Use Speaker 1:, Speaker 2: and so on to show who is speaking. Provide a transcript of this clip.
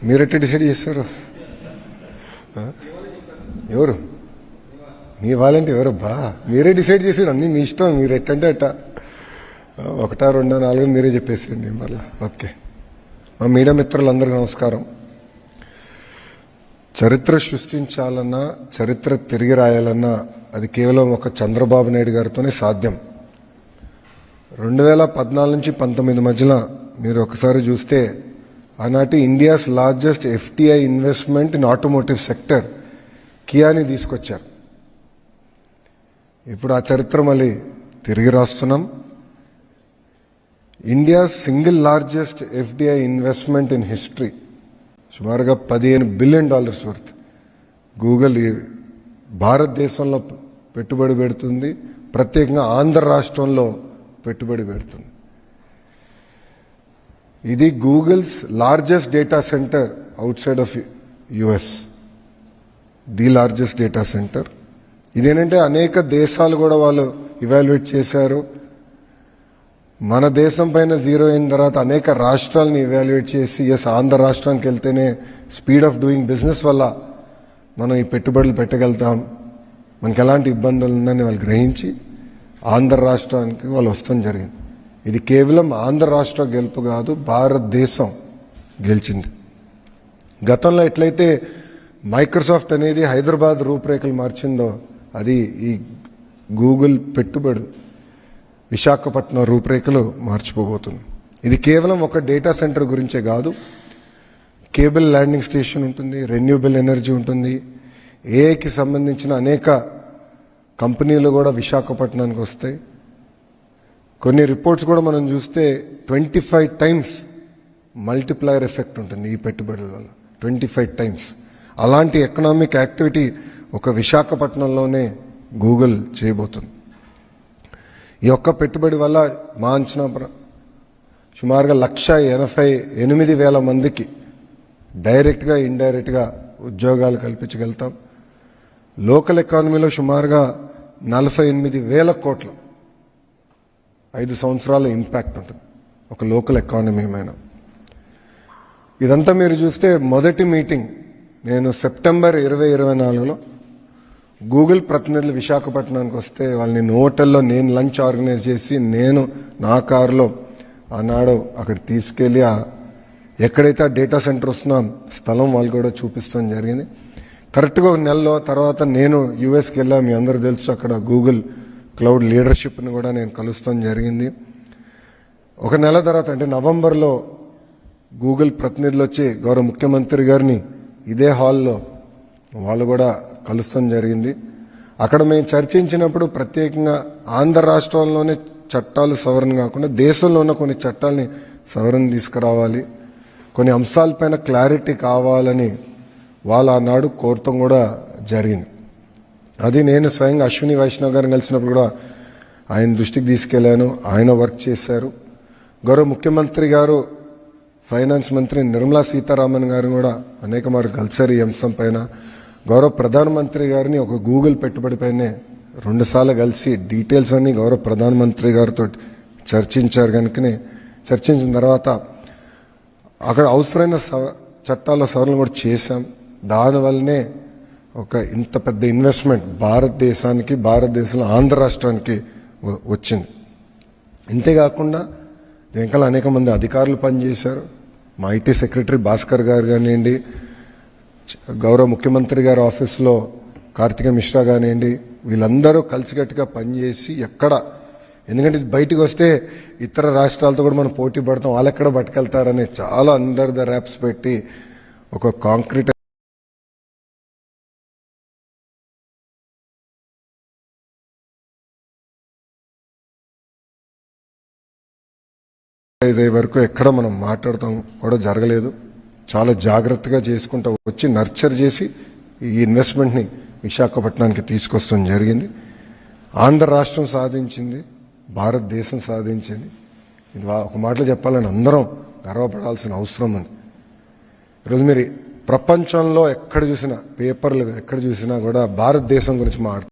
Speaker 1: మీరెట్ట decide చేస్తారు? ఎవరు మీ వాళ్ళంటే ఎవరబ్బా? మీరే డిసైడ్ చేసాడు, అన్నీ మీ ఇష్టం, మీరు ఎట్టంటే అట్ట. ఒకటా రెండో నాలుగు మీరే చెప్పేసండి మళ్ళా. ఓకే, మా మీడియా మిత్రులందరికీ నమస్కారం. చరిత్ర సృష్టించాలన్నా, చరిత్ర తిరిగి రాయాలన్నా అది కేవలం ఒక చంద్రబాబు నాయుడు గారితోనే సాధ్యం. 2014 నుంచి 19 మధ్యలో మీరు ఒకసారి చూస్తే ఆనాటి India's largest FDI investment in automotive sector కియాని తీసుకొచ్చారు. ఇప్పుడు ఆ చరిత్ర మళ్ళీ తిరిగి రాస్తున్నాం. India single largest FDI investment in history, సుమారుగా $15 బిలియన్ వర్త్ గూగుల్ భారతదేశంలో పెట్టుబడి పెడుతుంది, ప్రత్యేకంగా ఆంధ్ర రాష్ట్రంలో పెట్టుబడి పెడుతుంది. ఇది Google's largest data centre out side of US, the largest data centre. ఇదేంటంటే అనేక దేశాలు కూడా వాళ్ళు ఇవాల్యుయేట్ చేశారు. మన దేశం పైన జీరో అయిన తర్వాత అనేక రాష్ట్రాలను ఇవాల్యుయేట్ చేసి ఆంధ్ర రాష్ట్రానికి వెళ్తేనే స్పీడ్ ఆఫ్ డూయింగ్ బిజినెస్ వల్ల మనం ఈ పెట్టుబడులు పెట్టగలుగుతాం, మనకి ఎలాంటి ఇబ్బందులు ఉన్నాయని వాళ్ళు గ్రహించి ఆంధ్ర రాష్ట్రానికి వాళ్ళు వస్తాం జరిగింది. ఇది కేవలం ఆంధ్ర రాష్ట్ర గెలుపు కాదు, భారతదేశం గెలిచింది. గతంలో ఎట్లయితే మైక్రోసాఫ్ట్ అనేది హైదరాబాద్ రూపురేఖలు మార్చిందో, అది ఈ గూగుల్ పెట్టుబడి విశాఖపట్నం రూపురేఖలు మార్చిపోబోతుంది. ఇది కేవలం ఒక డేటా సెంటర్ గురించే కాదు, కేబుల్ ల్యాండింగ్ స్టేషన్ ఉంటుంది, రెన్యూబుల్ ఎనర్జీ ఉంటుంది, ఏఐకి సంబంధించిన అనేక కంపెనీలు కూడా విశాఖపట్నానికి వస్తాయి. కొన్ని రిపోర్ట్స్ కూడా మనం చూస్తే 25 టైమ్స్ మల్టిప్లయర్ ఎఫెక్ట్ ఉంటుంది ఈ పెట్టుబడుల వల్ల, 25 టైమ్స్. అలాంటి ఎకనామిక్ యాక్టివిటీ ఒక విశాఖపట్నంలోనే గూగుల్ చేయబోతుంది. ఈ ఒక్క పెట్టుబడి వల్ల మా అంచనా సుమారుగా 1,88,000 మందికి డైరెక్ట్గా ఇండైరెక్ట్గా ఉద్యోగాలు కల్పించగలుగుతాం. లోకల్ ఎకానమీలో సుమారుగా 48,000 కోట్ల 5 సంవత్సరాల ఇంపాక్ట్ ఉంటుంది ఒక లోకల్ ఎకానమీ ఏమైనా. ఇదంతా మీరు చూస్తే మొదటి మీటింగ్ నేను సెప్టెంబర్ 2024లో గూగుల్ ప్రతినిధులు విశాఖపట్నానికి వస్తే వాళ్ళని హోటల్లో నేను లంచ్ ఆర్గనైజ్ చేసి నేను నా కారులో ఆనాడు అక్కడ తీసుకెళ్ళి ఎక్కడైతే ఆ డేటా సెంటర్ వస్తున్నా స్థలం వాళ్ళు కూడా చూపిస్తాం జరిగింది. కరెక్ట్గా ఒక నెలలో తర్వాత నేను యుఎస్కి వెళ్ళా, మీ అందరూ తెలుసు, అక్కడ గూగుల్ క్లౌడ్ లీడర్షిప్ని కూడా నేను కలుస్తాం జరిగింది. ఒక నెల తర్వాత అంటే నవంబర్లో గూగుల్ ప్రతినిధులు వచ్చి గౌరవ ముఖ్యమంత్రి గారిని ఇదే హాల్లో వాళ్ళు కూడా కలుస్తాం జరిగింది. అక్కడ మేము చర్చించినప్పుడు ప్రత్యేకంగా ఆంధ్ర రాష్ట్రంలోనే చట్టాలు సవరణ కాకుండా దేశంలో ఉన్న కొన్ని చట్టాలని సవరణ తీసుకురావాలి, కొన్ని అంశాలపైన క్లారిటీ కావాలని వాళ్ళు ఆనాడు కోరటం కూడా జరిగింది. అది నేను స్వయంగా అశ్విని వైష్ణవ్ గారిని కలిసినప్పుడు కూడా ఆయన దృష్టికి తీసుకెళ్లాను, ఆయన వర్క్ చేశారు. గౌరవ ముఖ్యమంత్రి గారు, ఫైనాన్స్ మంత్రి నిర్మలా సీతారామన్ గారు కూడా అనేక మార్లు కలిసారు ఈ అంశం పైన. గౌరవ ప్రధానమంత్రి గారిని ఒక గూగుల్ పెట్టుబడిపైనే 2 సార్లు కలిసి డీటెయిల్స్ అన్ని గౌరవ ప్రధానమంత్రి గారితో చర్చించారు. కనుకనే చర్చించిన తర్వాత అక్కడ అవసరమైన చట్టాల సవరణ కూడా చేశాం. దానివల్లనే ఒక ఇంత పెద్ద ఇన్వెస్ట్మెంట్ భారతదేశానికి, భారతదేశంలో ఆంధ్ర రాష్ట్రానికి వచ్చింది. ఇంతేకాకుండా వెంకల అనేక మంది అధికారులు పనిచేశారు. మా ఐటీ సెక్రటరీ భాస్కర్ గారు కానివ్వండి, గౌరవ ముఖ్యమంత్రి గారి ఆఫీస్లో కార్తిక మిశ్రా కానివ్వండి, వీళ్ళందరూ కలిసికట్టుగా పనిచేసి ఎక్కడ, ఎందుకంటే ఇది బయటకు వస్తే ఇతర రాష్ట్రాలతో కూడా మనం పోటీ పడతాం, వాళ్ళు ఎక్కడ పట్టుకెళ్తారని చాలా అండర్ ద ర్యాప్స్ పెట్టి ఒక కాంక్రీట్ అయ్యే వరకు ఎక్కడ మనం మాట్లాడతాం కూడా జరగలేదు. చాలా జాగ్రత్తగా చేసుకుంటూ వచ్చి నర్చర్ చేసి ఈ ఇన్వెస్ట్మెంట్ని విశాఖపట్నానికి తీసుకొస్తాం జరిగింది. ఆంధ్ర రాష్ట్రం సాధించింది, భారతదేశం సాధించింది. ఇది ఒక మాటలో చెప్పాలని అందరం గర్వపడాల్సిన అవసరం ఉంది. ఈరోజు మీరు ప్రపంచంలో ఎక్కడ చూసినా, పేపర్లు ఎక్కడ చూసినా కూడా భారతదేశం గురించి మాట్లాడుతున్నారు.